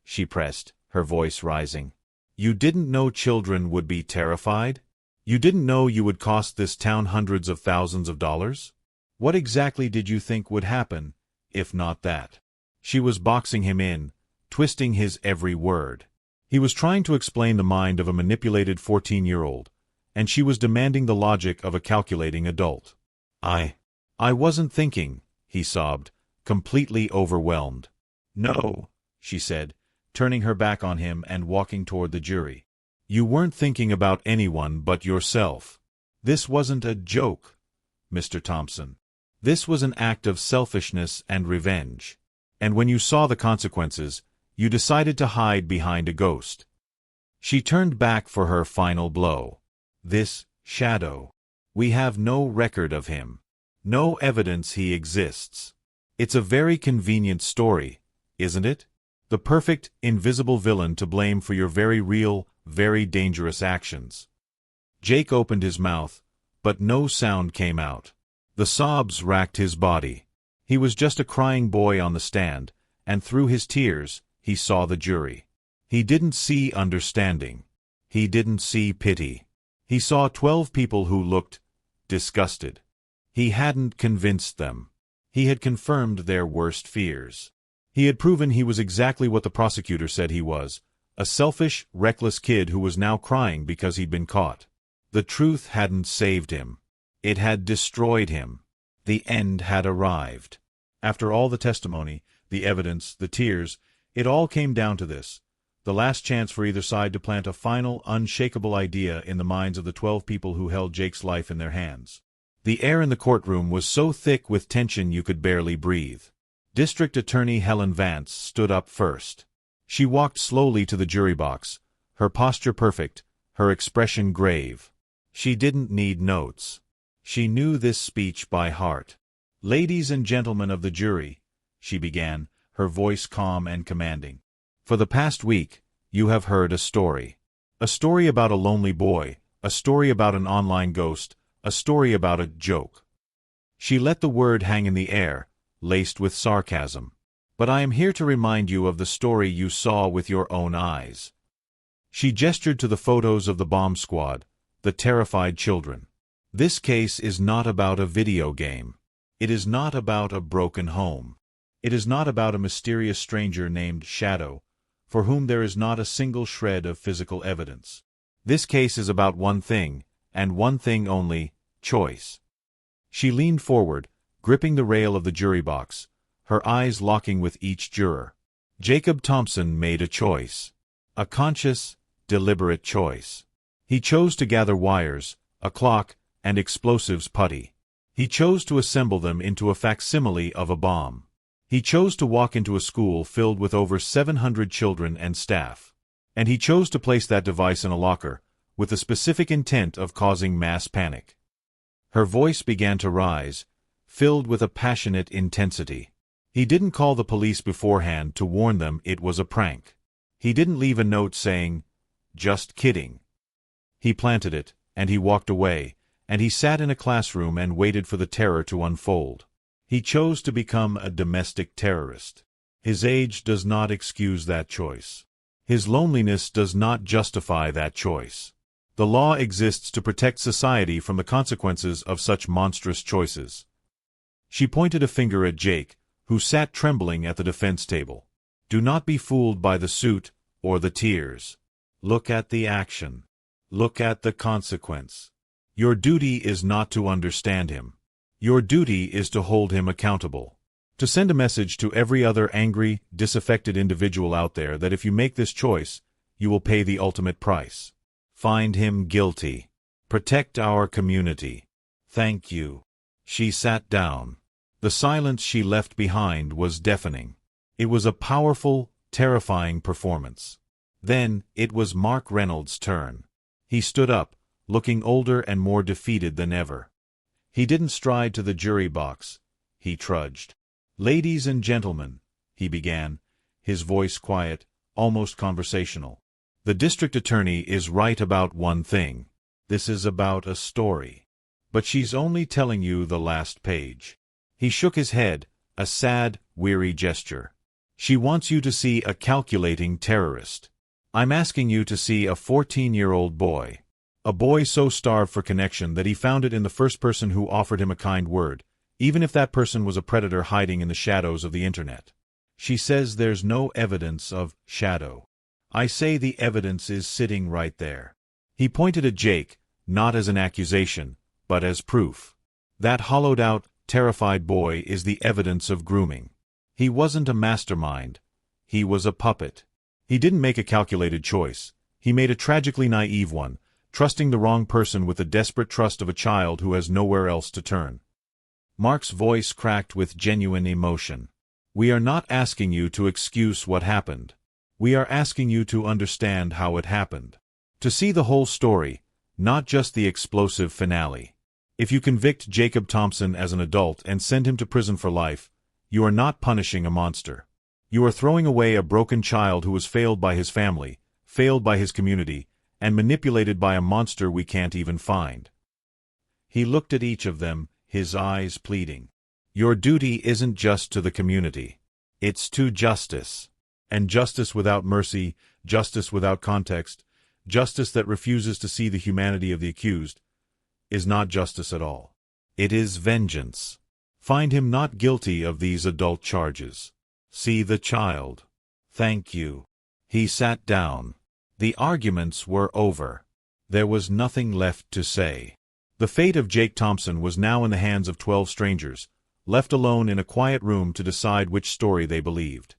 she pressed, her voice rising. You didn't know children would be terrified? You didn't know you would cost this town hundreds of thousands of dollars? What exactly did you think would happen, if not that? She was boxing him in, twisting his every word. He was trying to explain the mind of a manipulated 14-year-old, and she was demanding the logic of a calculating adult. I wasn't thinking, he sobbed, completely overwhelmed. No, she said, turning her back on him and walking toward the jury. You weren't thinking about anyone but yourself. This wasn't a joke, Mr. Thompson. This was an act of selfishness and revenge. And when you saw the consequences, you decided to hide behind a ghost. She turned back for her final blow. This shadow. We have no record of him. No evidence he exists. It's a very convenient story, isn't it? The perfect, invisible villain to blame for your very real, very dangerous actions. Jake opened his mouth, but no sound came out. The sobs racked his body. He was just a crying boy on the stand, and through his tears, he saw the jury. He didn't see understanding. He didn't see pity. He saw 12 people who looked disgusted. He hadn't convinced them. He had confirmed their worst fears. He had proven he was exactly what the prosecutor said he was, a selfish, reckless kid who was now crying because he'd been caught. The truth hadn't saved him. It had destroyed him. The end had arrived. After all the testimony, the evidence, the tears, it all came down to this: the last chance for either side to plant a final, unshakable idea in the minds of the 12 people who held Jake's life in their hands. The air in the courtroom was so thick with tension you could barely breathe. District Attorney Helen Vance stood up first. She walked slowly to the jury box, her posture perfect, her expression grave. She didn't need notes. She knew this speech by heart. "Ladies and gentlemen of the jury," she began, her voice calm and commanding. "For the past week, you have heard a story. A story about a lonely boy, a story about an online ghost, a story about a joke." She let the word hang in the air, laced with sarcasm. "But I am here to remind you of the story you saw with your own eyes." She gestured to the photos of the bomb squad, the terrified children. "This case is not about a video game. It is not about a broken home. It is not about a mysterious stranger named Shadow, for whom there is not a single shred of physical evidence. This case is about one thing, and one thing only: choice." She leaned forward, gripping the rail of the jury box, her eyes locking with each juror. Jacob Thompson made a choice. A conscious, deliberate choice. He chose to gather wires, a clock, and explosives putty. He chose to assemble them into a facsimile of a bomb. He chose to walk into a school filled with over 700 children and staff. And he chose to place that device in a locker, with the specific intent of causing mass panic. Her voice began to rise, filled with a passionate intensity. He didn't call the police beforehand to warn them it was a prank. He didn't leave a note saying, "Just kidding." He planted it, and he walked away, and he sat in a classroom and waited for the terror to unfold. He chose to become a domestic terrorist. His age does not excuse that choice. His loneliness does not justify that choice. The law exists to protect society from the consequences of such monstrous choices. She pointed a finger at Jake, who sat trembling at the defense table. "Do not be fooled by the suit or the tears. Look at the action. Look at the consequence. Your duty is not to understand him. Your duty is to hold him accountable. To send a message to every other angry, disaffected individual out there that if you make this choice, you will pay the ultimate price. Find him guilty. Protect our community. Thank you." She sat down. The silence she left behind was deafening. It was a powerful, terrifying performance. Then, it was Mark Reynolds' turn. He stood up, looking older and more defeated than ever. He didn't stride to the jury box. He trudged. "Ladies and gentlemen," he began, his voice quiet, almost conversational. "The district attorney is right about one thing. This is about a story. But she's only telling you the last page." He shook his head, a sad, weary gesture. She wants you to see a calculating terrorist. I'm asking you to see a 14-year-old boy. A boy so starved for connection that he found it in the first person who offered him a kind word, even if that person was a predator hiding in the shadows of the internet. She says there's no evidence of shadow. I say the evidence is sitting right there. He pointed at Jake, not as an accusation, but as proof. That hollowed-out, terrified boy is the evidence of grooming. He wasn't a mastermind. He was a puppet. He didn't make a calculated choice. He made a tragically naive one, trusting the wrong person with the desperate trust of a child who has nowhere else to turn. Mark's voice cracked with genuine emotion. We are not asking you to excuse what happened. We are asking you to understand how it happened. To see the whole story, not just the explosive finale. If you convict Jacob Thompson as an adult and send him to prison for life, you are not punishing a monster. You are throwing away a broken child who was failed by his family, failed by his community, and manipulated by a monster we can't even find. He looked at each of them, his eyes pleading. Your duty isn't just to the community. It's to justice. And justice without mercy, justice without context, justice that refuses to see the humanity of the accused, is not justice at all. It is vengeance. Find him not guilty of these adult charges. See the child. Thank you. He sat down. The arguments were over. There was nothing left to say. The fate of Jake Thompson was now in the hands of 12 strangers, left alone in a quiet room to decide which story they believed.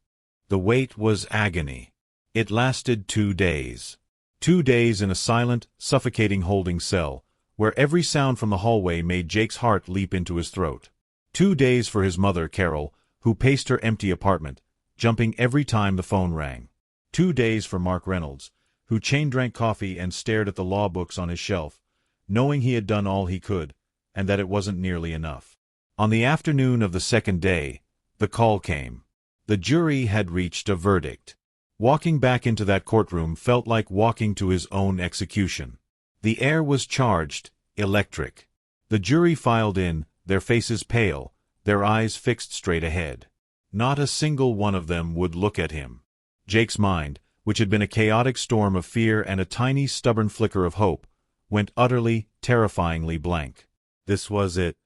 The wait was agony. It lasted 2 days. 2 days in a silent, suffocating holding cell, where every sound from the hallway made Jake's heart leap into his throat. 2 days for his mother, Carol, who paced her empty apartment, jumping every time the phone rang. 2 days for Mark Reynolds, who chain-drank coffee and stared at the law books on his shelf, knowing he had done all he could, and that it wasn't nearly enough. On the afternoon of the second day, the call came. The jury had reached a verdict. Walking back into that courtroom felt like walking to his own execution. The air was charged, electric. The jury filed in, their faces pale, their eyes fixed straight ahead. Not a single one of them would look at him. Jake's mind, which had been a chaotic storm of fear and a tiny stubborn flicker of hope, went utterly, terrifyingly blank. This was it.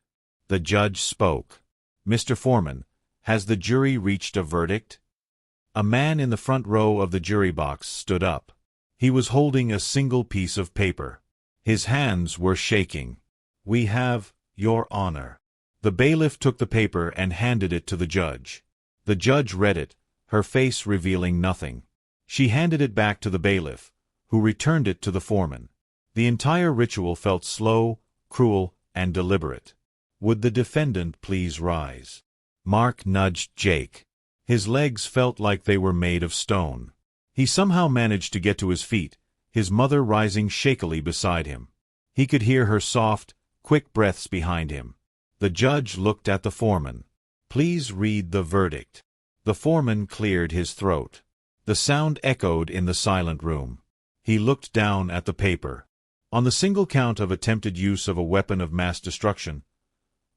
The judge spoke. Mr. Foreman, has the jury reached a verdict? A man in the front row of the jury box stood up. He was holding a single piece of paper. His hands were shaking. We have, Your Honor. The bailiff took the paper and handed it to the judge. The judge read it, her face revealing nothing. She handed it back to the bailiff, who returned it to the foreman. The entire ritual felt slow, cruel, and deliberate. Would the defendant please rise? Mark nudged Jake. His legs felt like they were made of stone. He somehow managed to get to his feet, his mother rising shakily beside him. He could hear her soft, quick breaths behind him. The judge looked at the foreman. Please read the verdict. The foreman cleared his throat. The sound echoed in the silent room. He looked down at the paper. On the single count of attempted use of a weapon of mass destruction,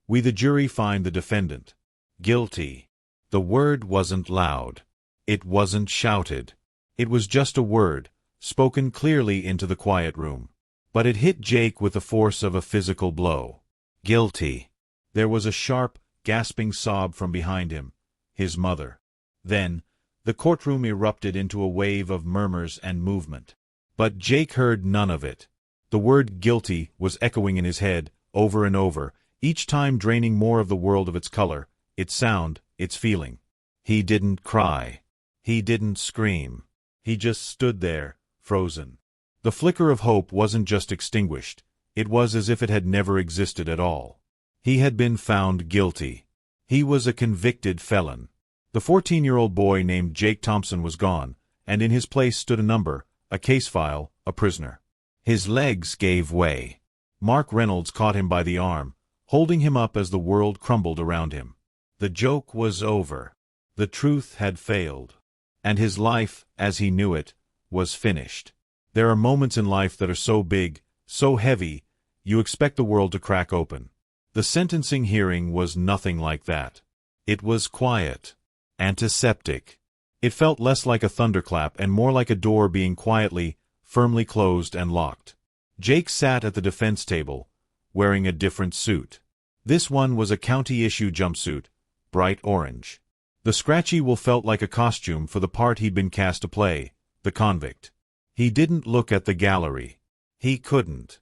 we the jury find the defendant guilty. The word wasn't loud. It wasn't shouted. It was just a word, spoken clearly into the quiet room. But it hit Jake with the force of a physical blow. Guilty. There was a sharp, gasping sob from behind him, his mother. Then, the courtroom erupted into a wave of murmurs and movement. But Jake heard none of it. The word guilty was echoing in his head, over and over, each time draining more of the world of its color, its sound, its feeling. He didn't cry. He didn't scream. He just stood there, frozen. The flicker of hope wasn't just extinguished, it was as if it had never existed at all. He had been found guilty. He was a convicted felon. The 14-year-old boy named Jake Thompson was gone, and in his place stood a number, a case file, a prisoner. His legs gave way. Mark Reynolds caught him by the arm, holding him up as the world crumbled around him. The joke was over. The truth had failed. And his life, as he knew it, was finished. There are moments in life that are so big, so heavy, you expect the world to crack open. The sentencing hearing was nothing like that. It was quiet, antiseptic, It felt less like a thunderclap and more like a door being quietly, firmly closed and locked. Jake sat at the defense table, wearing a different suit. This one was a county-issue jumpsuit, bright orange. The scratchy wool felt like a costume for the part he'd been cast to play, the convict. He didn't look at the gallery. He couldn't.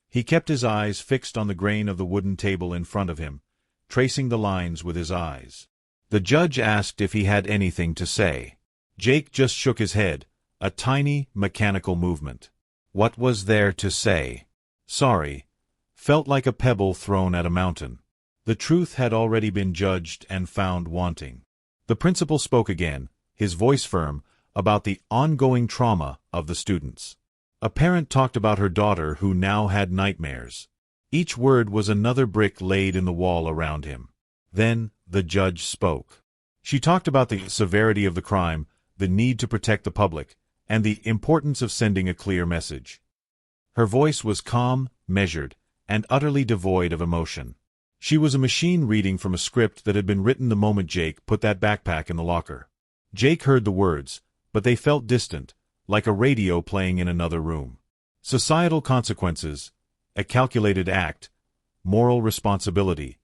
He kept his eyes fixed on the grain of the wooden table in front of him, tracing the lines with his eyes. The judge asked if he had anything to say. Jake just shook his head, a tiny, mechanical movement. What was there to say? Sorry. Felt like a pebble thrown at a mountain. The truth had already been judged and found wanting. The principal spoke again, his voice firm, about the ongoing trauma of the students. A parent talked about her daughter who now had nightmares. Each word was another brick laid in the wall around him. Then the judge spoke. She talked about the severity of the crime, the need to protect the public, and the importance of sending a clear message. Her voice was calm, measured, and utterly devoid of emotion. She was a machine reading from a script that had been written the moment Jake put that backpack in the locker. Jake heard the words, but they felt distant, like a radio playing in another room. Societal consequences, a calculated act, moral responsibility.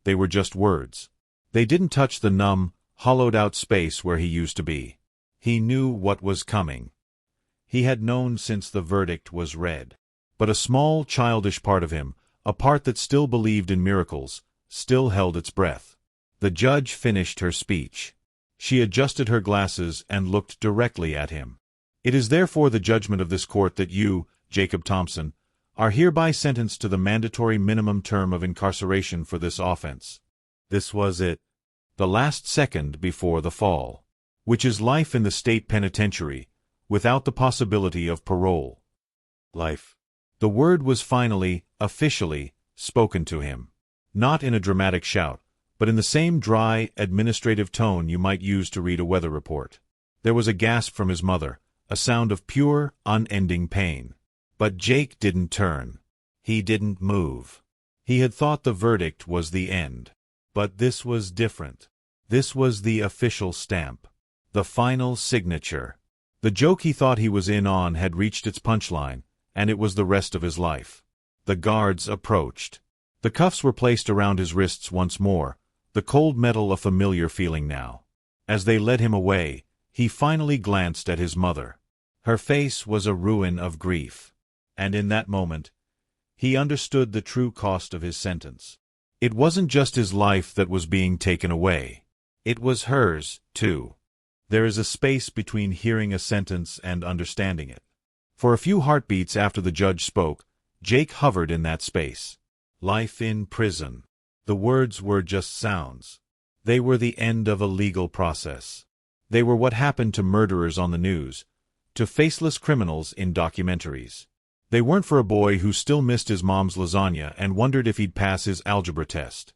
They were just words. They didn't touch the numb, hollowed-out space where he used to be. He knew what was coming. He had known since the verdict was read. But a small, childish part of him, a part that still believed in miracles, still held its breath. The judge finished her speech. She adjusted her glasses and looked directly at him. It is therefore the judgment of this court that you, Jacob Thompson, are hereby sentenced to the mandatory minimum term of incarceration for this offense. This was it. The last second before the fall. Which is life in the state penitentiary, without the possibility of parole. Life. The word was finally, officially, spoken to him. Not in a dramatic shout, but in the same dry, administrative tone you might use to read a weather report. There was a gasp from his mother, a sound of pure, unending pain. But Jake didn't turn. He didn't move. He had thought the verdict was the end. But this was different. This was the official stamp. The final signature. The joke he thought he was in on had reached its punchline, and it was the rest of his life. The guards approached. The cuffs were placed around his wrists once more, the cold metal a familiar feeling now. As they led him away, he finally glanced at his mother. Her face was a ruin of grief. And in that moment, he understood the true cost of his sentence. It wasn't just his life that was being taken away. It was hers, too. There is a space between hearing a sentence and understanding it. For a few heartbeats after the judge spoke, Jake hovered in that space. Life in prison. The words were just sounds. They were the end of a legal process. They were what happened to murderers on the news, to faceless criminals in documentaries. They weren't for a boy who still missed his mom's lasagna and wondered if he'd pass his algebra test.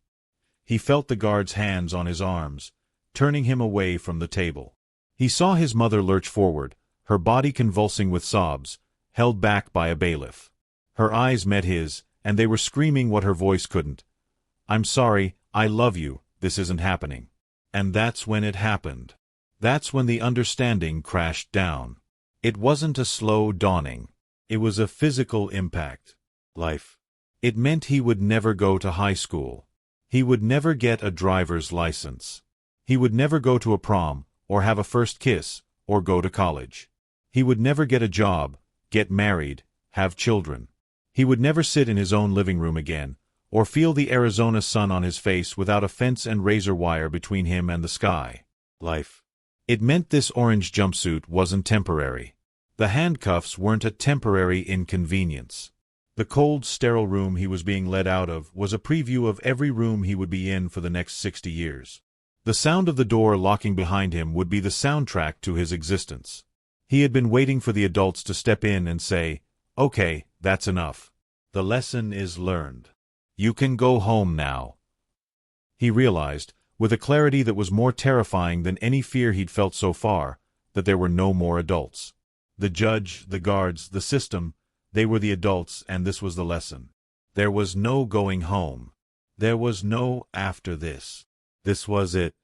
He felt the guard's hands on his arms, turning him away from the table. He saw his mother lurch forward, her body convulsing with sobs, held back by a bailiff. Her eyes met his, and they were screaming what her voice couldn't. "I'm sorry, I love you, this isn't happening." And that's when it happened. That's when the understanding crashed down. It wasn't a slow dawning. It was a physical impact. Life. It meant he would never go to high school. He would never get a driver's license. He would never go to a prom, or have a first kiss, or go to college. He would never get a job, get married, have children. He would never sit in his own living room again, or feel the Arizona sun on his face without a fence and razor wire between him and the sky. Life. It meant this orange jumpsuit wasn't temporary. The handcuffs weren't a temporary inconvenience. The cold, sterile room he was being led out of was a preview of every room he would be in for the next 60 years. The sound of the door locking behind him would be the soundtrack to his existence. He had been waiting for the adults to step in and say, "Okay, that's enough. The lesson is learned. You can go home now." He realized, with a clarity that was more terrifying than any fear he'd felt so far, that there were no more adults. The judge, the guards, the system, they were the adults, and this was the lesson. There was no going home. There was no after this. This was it.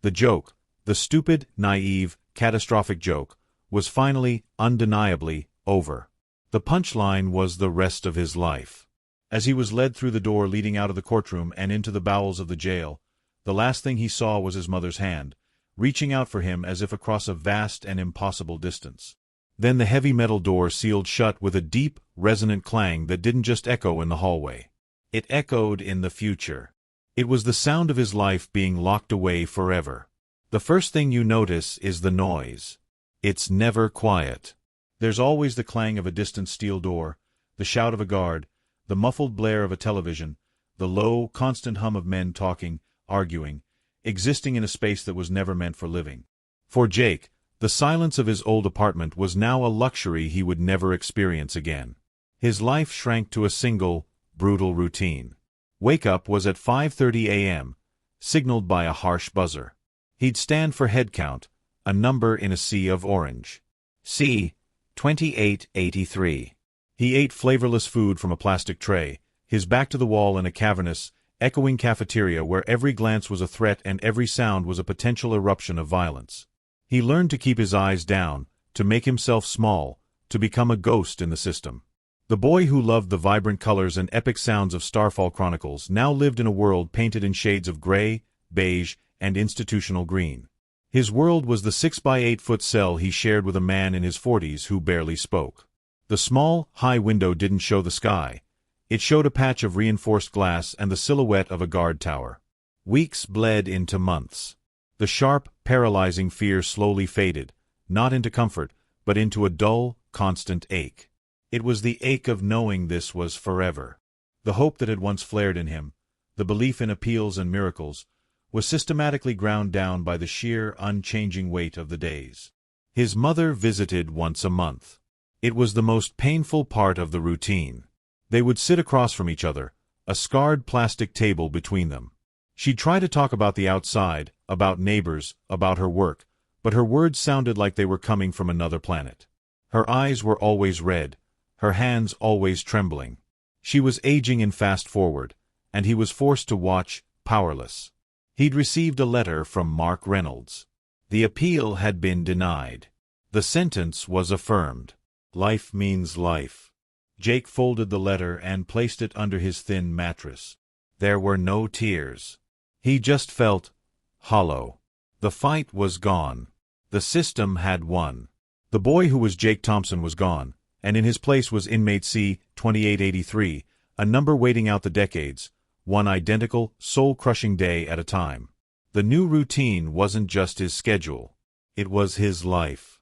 The joke, The stupid, naive, catastrophic joke was finally, undeniably, over. The punchline was the rest of his life. As he was led through the door leading out of the courtroom and into the bowels of the jail, the last thing he saw was his mother's hand, reaching out for him as if across a vast and impossible distance. Then the heavy metal door sealed shut with a deep, resonant clang that didn't just echo in the hallway. It echoed in the future. It was the sound of his life being locked away forever. The first thing you notice is the noise. It's never quiet. There's always the clang of a distant steel door, the shout of a guard, the muffled blare of a television, the low, constant hum of men talking, arguing, existing in a space that was never meant for living. For Jake, the silence of his old apartment was now a luxury he would never experience again. His life shrank to a single, brutal routine. Wake-up was at 5:30 a.m., signaled by a harsh buzzer. He'd stand for head count, a number in a sea of orange. C. 2883. He ate flavorless food from a plastic tray, his back to the wall in a cavernous, echoing cafeteria where every glance was a threat and every sound was a potential eruption of violence. He learned to keep his eyes down, to make himself small, to become a ghost in the system. The boy who loved the vibrant colors and epic sounds of Starfall Chronicles now lived in a world painted in shades of gray, beige, and institutional green. His world was the 6-by-8-foot cell he shared with a man in his 40s who barely spoke. The small, high window didn't show the sky. It showed a patch of reinforced glass and the silhouette of a guard tower. Weeks bled into months. The sharp, paralyzing fear slowly faded, not into comfort, but into a dull, constant ache. It was the ache of knowing this was forever. The hope that had once flared in him, the belief in appeals and miracles, was systematically ground down by the sheer, unchanging weight of the days. His mother visited once a month. It was the most painful part of the routine. They would sit across from each other, a scarred plastic table between them. She'd try to talk about the outside, about neighbors, about her work, but her words sounded like they were coming from another planet. Her eyes were always red, her hands always trembling. She was aging in fast forward, and he was forced to watch, powerless. He'd received a letter from Mark Reynolds. The appeal had been denied. The sentence was affirmed. Life means life. Jake folded the letter and placed it under his thin mattress. There were no tears. He just felt hollow. The fight was gone. The system had won. The boy who was Jake Thompson was gone, and in his place was inmate C. 2883, a number waiting out the decades, one identical, soul-crushing day at a time. The new routine wasn't just his schedule. It was his life.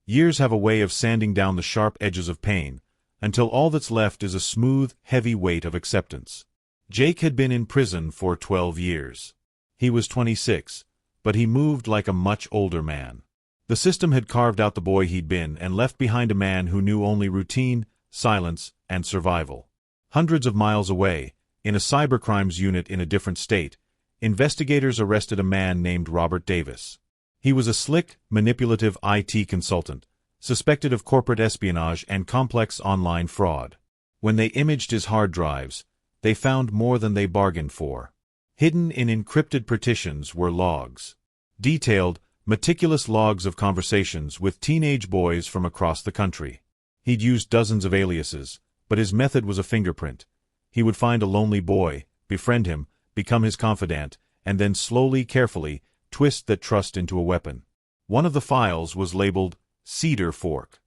Years have a way of sanding down the sharp edges of pain, until all that's left is a smooth, heavy weight of acceptance. Jake had been in prison for 12 years. He was 26, but he moved like a much older man. The system had carved out the boy he'd been and left behind a man who knew only routine, silence, and survival. Hundreds of miles away, in a cybercrimes unit in a different state, investigators arrested a man named Robert Davis. He was a slick, manipulative IT consultant, suspected of corporate espionage and complex online fraud. When they imaged his hard drives, they found more than they bargained for. Hidden in encrypted partitions were logs. Detailed, meticulous logs of conversations with teenage boys from across the country. He'd used dozens of aliases, but his method was a fingerprint. He would find a lonely boy, befriend him, become his confidant, and then slowly, carefully, twist that trust into a weapon. One of the files was labeled Cedar Fork.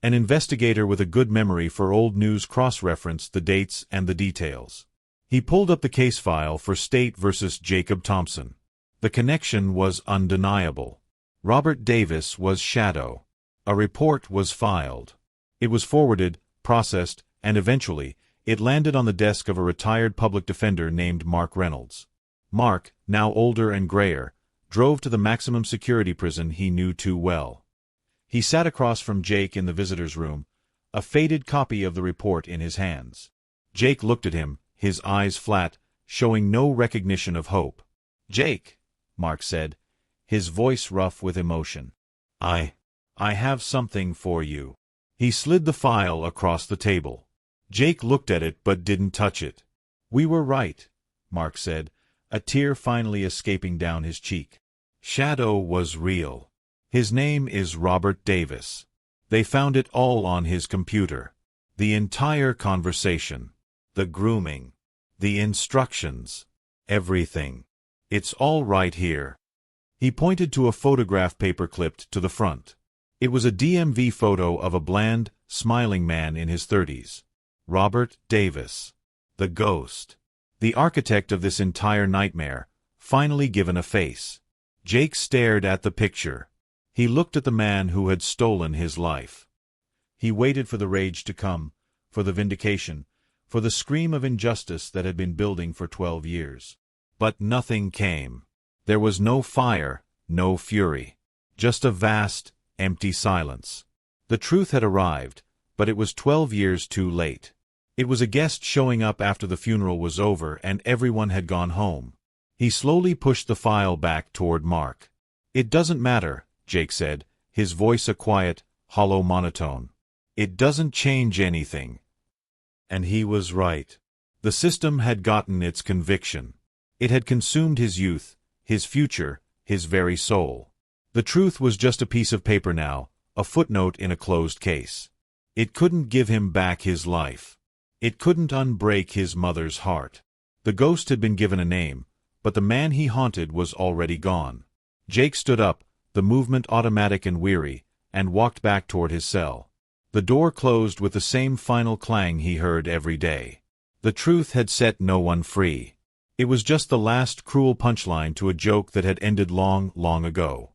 An investigator with a good memory for old news cross-referenced the dates and the details. He pulled up the case file for State versus Jacob Thompson. The connection was undeniable. Robert Davis was Shadow. A report was filed. It was forwarded, processed, and eventually, it landed on the desk of a retired public defender named Mark Reynolds. Mark, now older and grayer, drove to the maximum security prison he knew too well. He sat across from Jake in the visitor's room, a faded copy of the report in his hands. Jake looked at him, his eyes flat, showing no recognition of hope. "Jake," Mark said, his voice rough with emotion. I have something for you." He slid the file across the table. Jake looked at it but didn't touch it. "We were right," Mark said, a tear finally escaping down his cheek. Shadow was real. His name is Robert Davis. They found it all on his computer. The entire conversation. The grooming. The instructions. Everything. It's all right here. He pointed to a photograph paper-clipped to the front. It was a DMV photo of a bland, smiling man in his 30s. Robert Davis. The ghost. The architect of this entire nightmare, finally given a face. Jake stared at the picture. He looked at the man who had stolen his life. He waited for the rage to come, for the vindication, for the scream of injustice that had been building for 12 years. But nothing came. There was no fire, no fury. Just a vast, empty silence. The truth had arrived, but it was 12 years too late. It was a guest showing up after the funeral was over and everyone had gone home. He slowly pushed the file back toward Mark. "It doesn't matter," Jake said, his voice a quiet, hollow monotone. "It doesn't change anything." And he was right. The system had gotten its conviction. It had consumed his youth, his future, his very soul. The truth was just a piece of paper now, a footnote in a closed case. It couldn't give him back his life. It couldn't unbreak his mother's heart. The ghost had been given a name, but the man he haunted was already gone. Jake stood up, the movement automatic and weary, and walked back toward his cell. The door closed with the same final clang he heard every day. The truth had set no one free. It was just the last cruel punchline to a joke that had ended long, long ago.